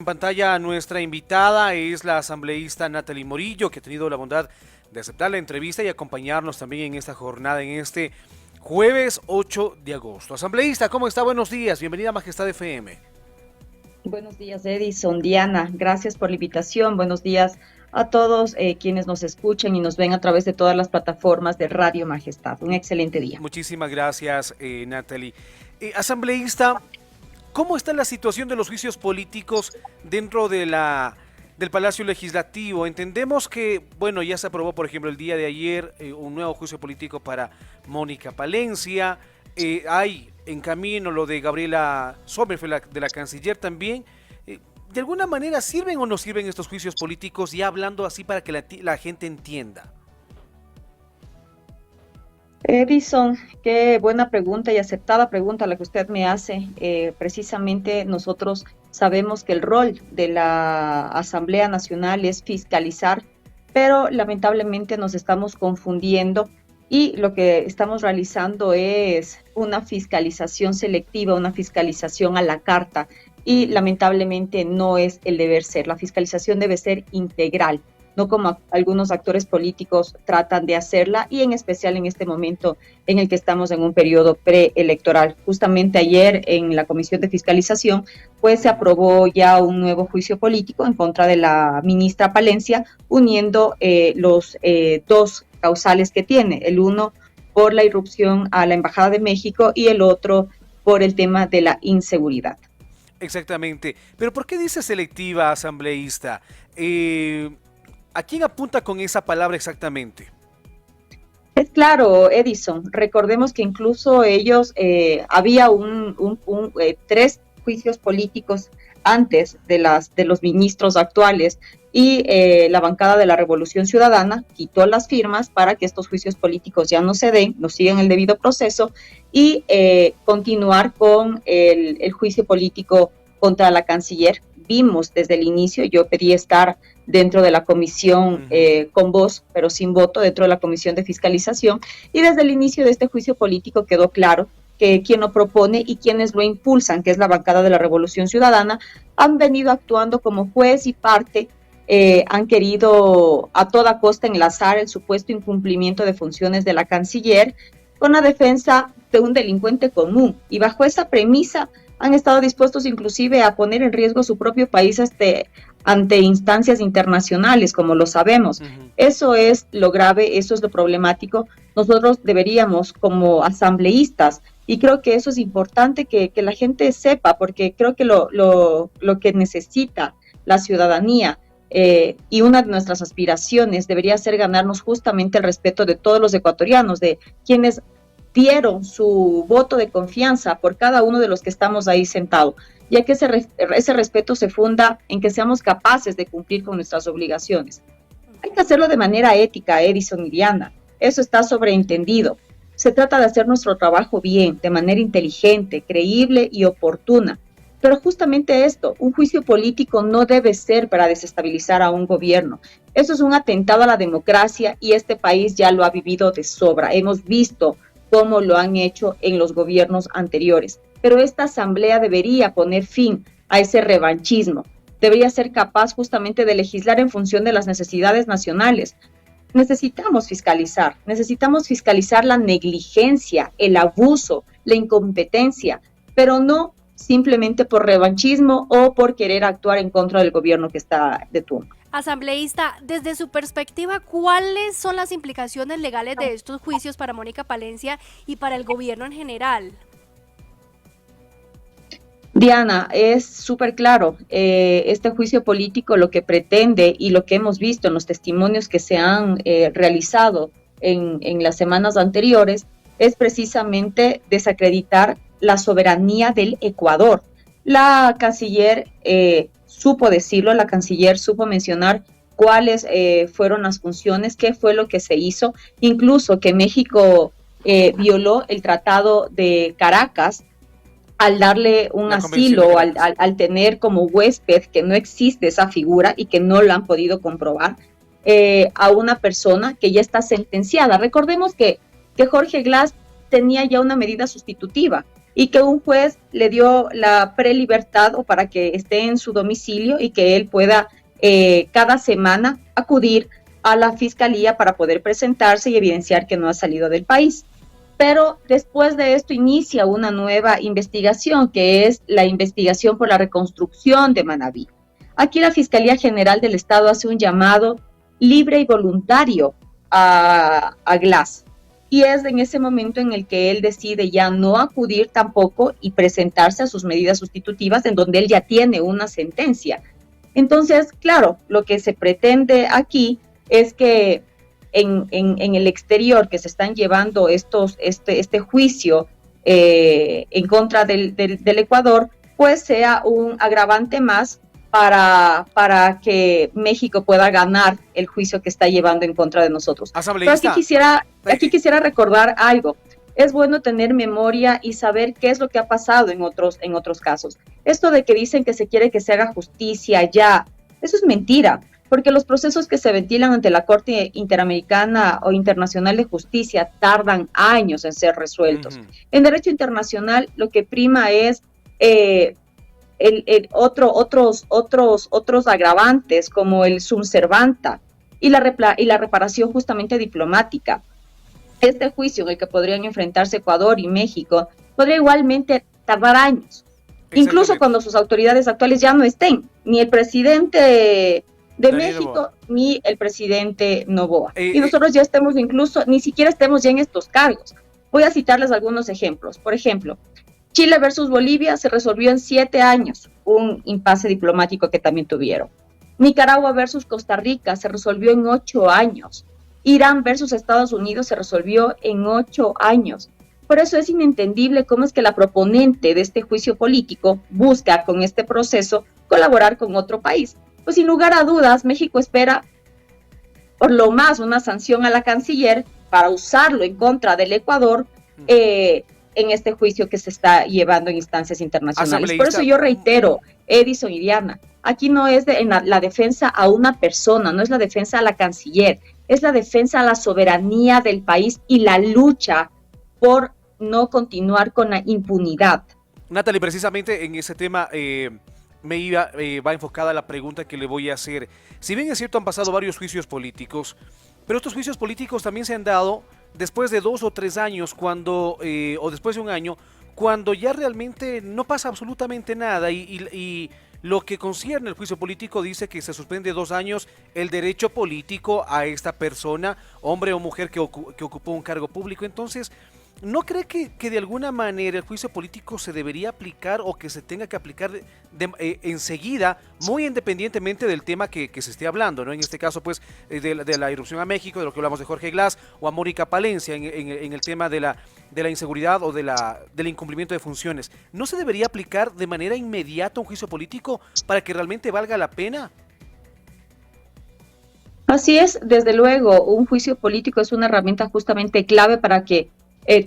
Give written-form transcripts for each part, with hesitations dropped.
En pantalla nuestra invitada es la asambleísta Natalie Morillo, que ha tenido la bondad de aceptar la entrevista y acompañarnos también en esta jornada, en este jueves 8 de agosto. Asambleísta, ¿cómo está? Buenos días, bienvenida a Majestad FM. Buenos días, Edison, Diana, gracias por la invitación. Buenos días a todos quienes nos escuchan y nos ven a través de todas las plataformas de Radio Majestad. Un excelente día. Muchísimas gracias, Natalie. Asambleísta, ¿cómo está la situación de los juicios políticos dentro de del Palacio Legislativo? Entendemos que, bueno, ya se aprobó, por ejemplo, el día de ayer un nuevo juicio político para Mónica Palencia. Hay en camino lo de Gabriela Sommerfeld, de la canciller también. ¿De alguna manera sirven o no sirven estos juicios políticos, ya hablando así para que la gente entienda? Edison, qué buena pregunta y aceptada pregunta la que usted me hace. Precisamente nosotros sabemos que el rol de la Asamblea Nacional es fiscalizar, pero lamentablemente nos estamos confundiendo y lo que estamos realizando es una fiscalización selectiva, una fiscalización a la carta y lamentablemente no es el deber ser. La fiscalización debe ser integral, no como algunos actores políticos tratan de hacerla, y en especial en este momento en el que estamos en un periodo preelectoral. Justamente ayer en la Comisión de Fiscalización, pues se aprobó ya un nuevo juicio político en contra de la ministra Palencia, uniendo los dos causales que tiene, el uno por la irrupción a la Embajada de México y el otro por el tema de la inseguridad. Exactamente. Pero ¿por qué dice selectiva, asambleísta? ¿A quién apunta con esa palabra exactamente? Es claro, Edison. Recordemos que incluso ellos, había tres juicios políticos antes de los ministros actuales y la bancada de la Revolución Ciudadana quitó las firmas para que estos juicios políticos ya no se den, no sigan el debido proceso y continuar con el juicio político contra la canciller. Vimos desde el inicio, yo pedí estar dentro de la comisión con voz, pero sin voto, dentro de la comisión de fiscalización, y desde el inicio de este juicio político quedó claro que quien lo propone y quienes lo impulsan, que es la bancada de la Revolución Ciudadana, han venido actuando como juez y parte, han querido a toda costa enlazar el supuesto incumplimiento de funciones de la canciller con la defensa de un delincuente común, y bajo esa premisa han estado dispuestos inclusive a poner en riesgo su propio país ante instancias internacionales, como lo sabemos. Eso es lo grave, eso es lo problemático. Nosotros deberíamos, como asambleístas, y creo que eso es importante que la gente sepa, porque creo que lo que necesita la ciudadanía y una de nuestras aspiraciones debería ser ganarnos justamente el respeto de todos los ecuatorianos, de quienes dieron su voto de confianza por cada uno de los que estamos ahí sentados, ya que ese respeto se funda en que seamos capaces de cumplir con nuestras obligaciones. Hay que hacerlo de manera ética, Edison y Diana, eso está sobreentendido. Se trata de hacer nuestro trabajo bien, de manera inteligente, creíble y oportuna. Pero justamente esto, un juicio político no debe ser para desestabilizar a un gobierno. Eso es un atentado a la democracia y este país ya lo ha vivido de sobra. Hemos visto cómo lo han hecho en los gobiernos anteriores. Pero esta asamblea debería poner fin a ese revanchismo. Debería ser capaz justamente de legislar en función de las necesidades nacionales. Necesitamos fiscalizar la negligencia, el abuso, la incompetencia, pero no simplemente por revanchismo o por querer actuar en contra del gobierno que está de turno. Asambleísta, desde su perspectiva, ¿cuáles son las implicaciones legales de estos juicios para Mónica Palencia y para el gobierno en general? Diana, es súper claro, este juicio político lo que pretende y lo que hemos visto en los testimonios que se han realizado en las semanas anteriores es precisamente desacreditar la soberanía del Ecuador. La canciller supo decirlo, la canciller supo mencionar cuáles fueron las funciones, qué fue lo que se hizo, incluso que México violó el Tratado de Caracas al darle un asilo, al tener como huésped, que no existe esa figura y que no lo han podido comprobar, a una persona que ya está sentenciada. Recordemos que Jorge Glass tenía ya una medida sustitutiva. y que un juez le dio la prelibertad o para que esté en su domicilio y que él pueda cada semana acudir a la fiscalía para poder presentarse y evidenciar que no ha salido del país. Pero después de esto inicia una nueva investigación, que es la investigación por la reconstrucción de Manabí. Aquí la Fiscalía General del Estado hace un llamado libre y voluntario a Glass. Y es en ese momento en el que él decide ya no acudir tampoco y presentarse a sus medidas sustitutivas, en donde él ya tiene una sentencia. Entonces, claro, lo que se pretende aquí es que en el exterior que se están llevando este juicio en contra del Ecuador, pues sea un agravante más para que México pueda ganar el juicio que está llevando en contra de nosotros. Pero aquí quisiera recordar algo. Es bueno tener memoria y saber qué es lo que ha pasado en otros casos. Esto de que dicen que se quiere que se haga justicia ya, eso es mentira, porque los procesos que se ventilan ante la Corte Interamericana o Internacional de Justicia tardan años en ser resueltos. En derecho internacional lo que prima es otros agravantes como el sum servanta y la reparación justamente diplomática. Este juicio en el que podrían enfrentarse Ecuador y México podría igualmente tardar años, incluso cuando sus autoridades actuales ya no estén, ni el presidente de México ni el presidente Noboa. Y nosotros ya estemos incluso, ni siquiera estemos ya en estos cargos. Voy a citarles algunos ejemplos. Por ejemplo, Chile versus Bolivia se resolvió en 7 años, un impasse diplomático que también tuvieron. Nicaragua versus Costa Rica se resolvió en 8 años. Irán versus Estados Unidos se resolvió en 8 años. Por eso es inentendible cómo es que la proponente de este juicio político busca con este proceso colaborar con otro país. Pues sin lugar a dudas, México espera por lo más una sanción a la canciller para usarlo en contra del Ecuador en este juicio que se está llevando en instancias internacionales. Por eso yo reitero, Edison y Diana, aquí no es la defensa a una persona, no es la defensa a la canciller, es la defensa a la soberanía del país y la lucha por no continuar con la impunidad. Natalie, precisamente en ese tema va enfocada la pregunta que le voy a hacer. Si bien es cierto, han pasado varios juicios políticos, pero estos juicios políticos también se han dado después de 2 o 3 años, o después de un año, cuando ya realmente no pasa absolutamente nada y lo que concierne el juicio político dice que se suspende 2 años el derecho político a esta persona, hombre o mujer que ocupó un cargo público. Entonces, ¿no cree que de alguna manera el juicio político se debería aplicar o que se tenga que aplicar enseguida, muy independientemente del tema que se esté hablando, ¿no? En este caso, pues, de la irrupción a México, de lo que hablamos de Jorge Glass, o a Mónica Palencia en el tema de la inseguridad o del incumplimiento de funciones? ¿No se debería aplicar de manera inmediata un juicio político para que realmente valga la pena? Así es, desde luego, un juicio político es una herramienta justamente clave para que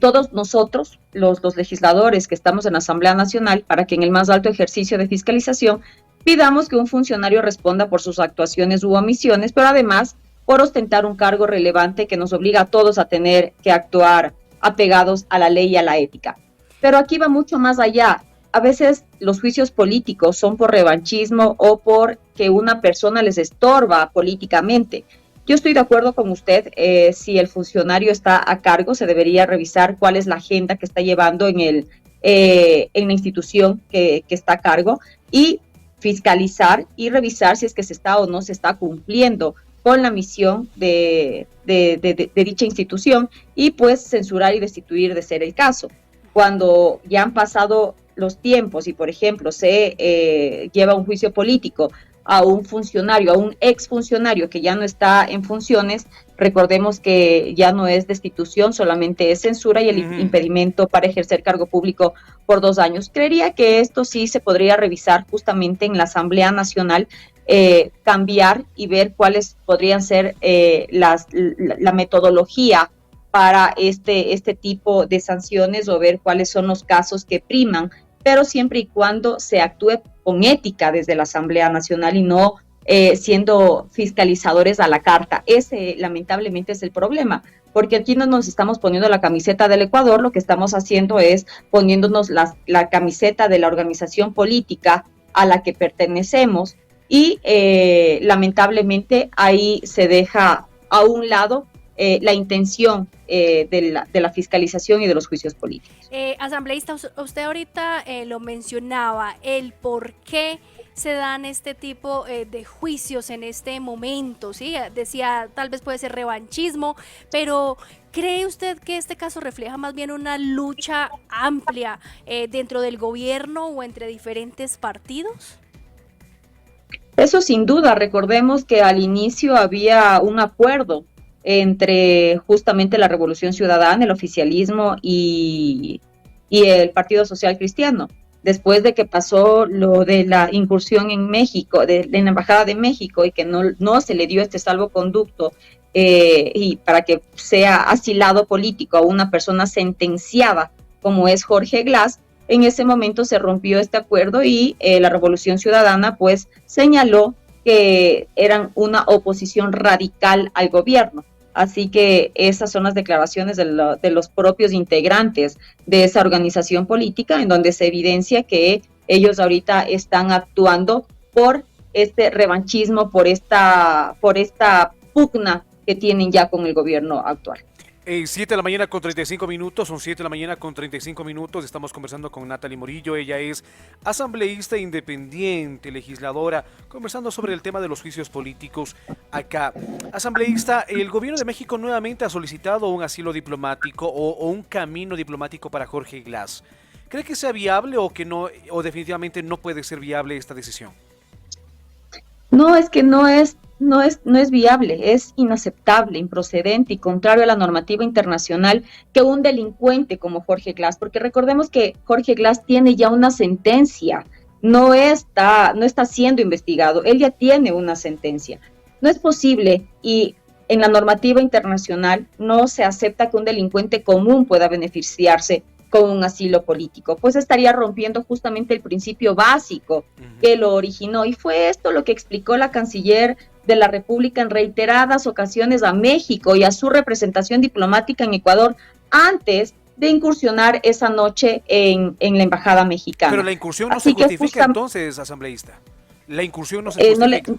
todos nosotros, los legisladores que estamos en la Asamblea Nacional, para que en el más alto ejercicio de fiscalización pidamos que un funcionario responda por sus actuaciones u omisiones, pero además por ostentar un cargo relevante que nos obliga a todos a tener que actuar apegados a la ley y a la ética. Pero aquí va mucho más allá. A veces los juicios políticos son por revanchismo o porque una persona les estorba políticamente. Yo estoy de acuerdo con usted, si el funcionario está a cargo, se debería revisar cuál es la agenda que está llevando en la institución que está a cargo y fiscalizar y revisar si es que se está o no se está cumpliendo con la misión de dicha institución y pues censurar y destituir de ser el caso. Cuando ya han pasado los tiempos y, por ejemplo, se lleva un juicio político a un funcionario, a un exfuncionario que ya no está en funciones, recordemos que ya no es destitución, solamente es censura y el impedimento para ejercer cargo público por 2 años. Creería que esto sí se podría revisar justamente en la Asamblea Nacional, cambiar y ver cuáles podrían ser la metodología para este tipo de sanciones o ver cuáles son los casos que priman, pero siempre y cuando se actúe con ética desde la Asamblea Nacional y no siendo fiscalizadores a la carta. Ese lamentablemente es el problema, porque aquí no nos estamos poniendo la camiseta del Ecuador, lo que estamos haciendo es poniéndonos la camiseta de la organización política a la que pertenecemos y lamentablemente ahí se deja a un lado la intención de la fiscalización y de los juicios políticos. Asambleísta, usted ahorita lo mencionaba, el por qué se dan este tipo de juicios en este momento, ¿sí? Decía, tal vez puede ser revanchismo, pero ¿cree usted que este caso refleja más bien una lucha amplia dentro del gobierno o entre diferentes partidos? Eso sin duda, recordemos que al inicio había un acuerdo entre justamente la Revolución Ciudadana, el oficialismo y el Partido Social Cristiano. Después de que pasó lo de la incursión en México, de la Embajada de México, y que no se le dio este salvoconducto y para que sea asilado político a una persona sentenciada como es Jorge Glass, en ese momento se rompió este acuerdo y la Revolución Ciudadana pues señaló que eran una oposición radical al gobierno. Así que esas son las declaraciones de los propios integrantes de esa organización política, en donde se evidencia que ellos ahorita están actuando por este revanchismo, por esta pugna que tienen ya con el gobierno actual. 7 de la mañana con 35 minutos, son 7 de la mañana con 35 minutos, estamos conversando con Natalie Morillo, ella es asambleísta independiente, legisladora, conversando sobre el tema de los juicios políticos acá. Asambleísta, el gobierno de México nuevamente ha solicitado un asilo diplomático o un camino diplomático para Jorge Glass. ¿Cree que sea viable o que no, o definitivamente no puede ser viable esta decisión? No, es que no es viable, es inaceptable, improcedente y contrario a la normativa internacional que un delincuente como Jorge Glass, porque recordemos que Jorge Glass tiene ya una sentencia, no está siendo investigado, él ya tiene una sentencia. No es posible y en la normativa internacional no se acepta que un delincuente común pueda beneficiarse con un asilo político, pues estaría rompiendo justamente el principio básico que lo originó, y fue esto lo que explicó la canciller de la República en reiteradas ocasiones a México y a su representación diplomática en Ecuador antes de incursionar esa noche en la embajada mexicana. Pero la incursión no se justifica entonces, asambleísta. La incursión no se justifica.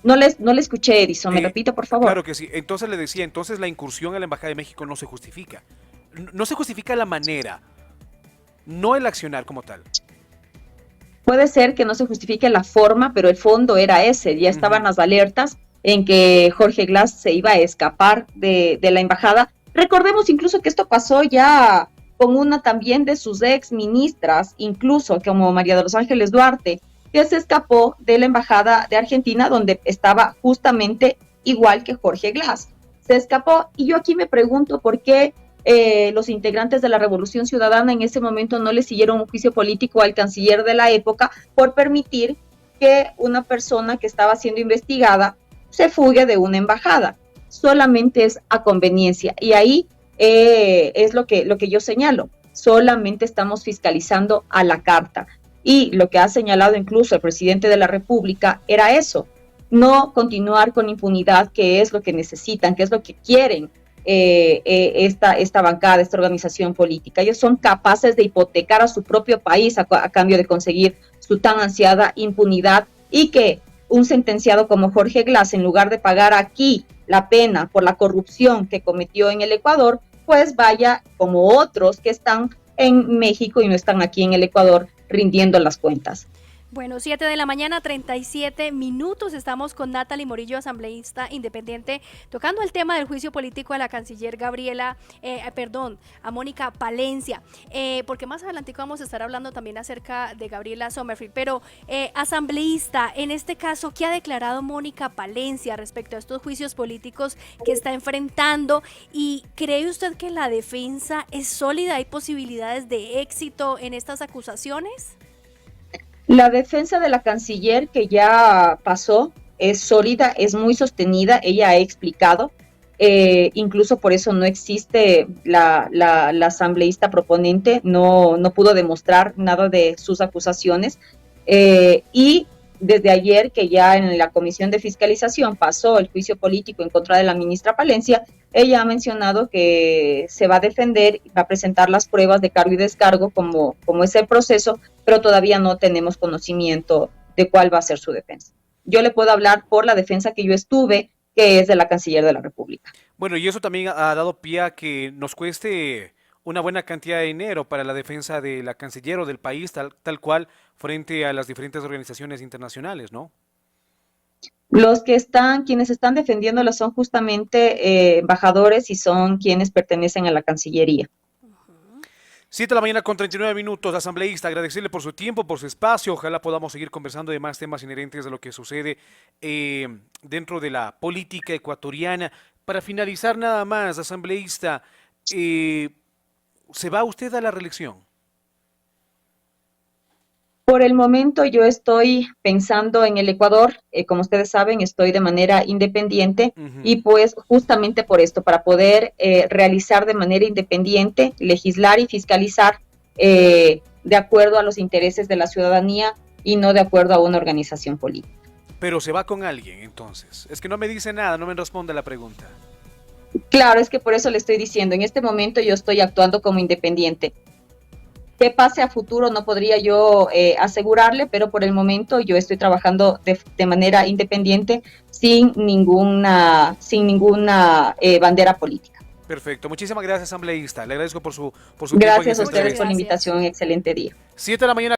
No le escuché, Edison, me repito, por favor. Claro que sí, entonces le decía, entonces la incursión a la embajada de México no se justifica. No se justifica la manera, no el accionar como tal. Puede ser que no se justifique la forma, pero el fondo era ese. Ya estaban las alertas en que Jorge Glass se iba a escapar de la embajada. Recordemos incluso que esto pasó ya con una también de sus ex ministras, incluso como María de los Ángeles Duarte, que se escapó de la embajada de Argentina, donde estaba justamente igual que Jorge Glass. Se escapó, y yo aquí me pregunto por qué los integrantes de la Revolución Ciudadana en ese momento no le siguieron un juicio político al canciller de la época por permitir que una persona que estaba siendo investigada se fugue de una embajada. Solamente es a conveniencia, y ahí es lo que yo señalo. Solamente estamos fiscalizando a la carta, y lo que ha señalado incluso el presidente de la República era eso, no continuar con impunidad, que es lo que necesitan, que es lo que quieren esta bancada, esta organización política. Ellos son capaces de hipotecar a su propio país a cambio de conseguir su tan ansiada impunidad, y que un sentenciado como Jorge Glass, en lugar de pagar aquí la pena por la corrupción que cometió en el Ecuador, pues vaya como otros que están en México y no están aquí en el Ecuador rindiendo las cuentas. Bueno, 7 de la mañana, 37 minutos. Estamos con Natalie Morillo, asambleísta independiente, tocando el tema del juicio político a la canciller a Mónica Palencia, porque más adelante vamos a estar hablando también acerca de Gabriela Sommerfield. Pero, asambleísta, en este caso, ¿qué ha declarado Mónica Palencia respecto a estos juicios políticos que está enfrentando? ¿Y cree usted que la defensa es sólida? ¿Hay posibilidades de éxito en estas acusaciones? La defensa de la canciller, que ya pasó, es sólida, es muy sostenida. Ella ha explicado, incluso por eso no existe la asambleísta proponente, no pudo demostrar nada de sus acusaciones, y desde ayer que ya en la Comisión de Fiscalización pasó el juicio político en contra de la ministra Palencia, ella ha mencionado que se va a defender, va a presentar las pruebas de cargo y descargo como es el proceso, pero todavía no tenemos conocimiento de cuál va a ser su defensa. Yo le puedo hablar por la defensa que yo estuve, que es de la Canciller de la República. Bueno, y eso también ha dado pie a que nos cueste una buena cantidad de dinero para la defensa de la canciller o del país, tal cual, frente a las diferentes organizaciones internacionales, ¿no? Quienes están defendiéndola son justamente embajadores y son quienes pertenecen a la Cancillería. 7 de la mañana con 39 minutos, asambleísta, agradecerle por su tiempo, por su espacio, ojalá podamos seguir conversando de más temas inherentes de lo que sucede dentro de la política ecuatoriana. Para finalizar nada más, asambleísta, ¿se va usted a la reelección? Por el momento yo estoy pensando en el Ecuador, como ustedes saben, estoy de manera independiente y pues justamente por esto, para poder realizar de manera independiente, legislar y fiscalizar de acuerdo a los intereses de la ciudadanía y no de acuerdo a una organización política. Pero se va con alguien entonces. Es que no me dice nada, no me responde la pregunta. Claro, es que por eso le estoy diciendo, en este momento yo estoy actuando como independiente. ¿Qué pase a futuro? No podría yo asegurarle, pero por el momento yo estoy trabajando de manera independiente sin ninguna bandera política. Perfecto, muchísimas gracias, asambleísta. Le agradezco por su tiempo. Gracias a ustedes por la invitación. Excelente día. 7 de la mañana.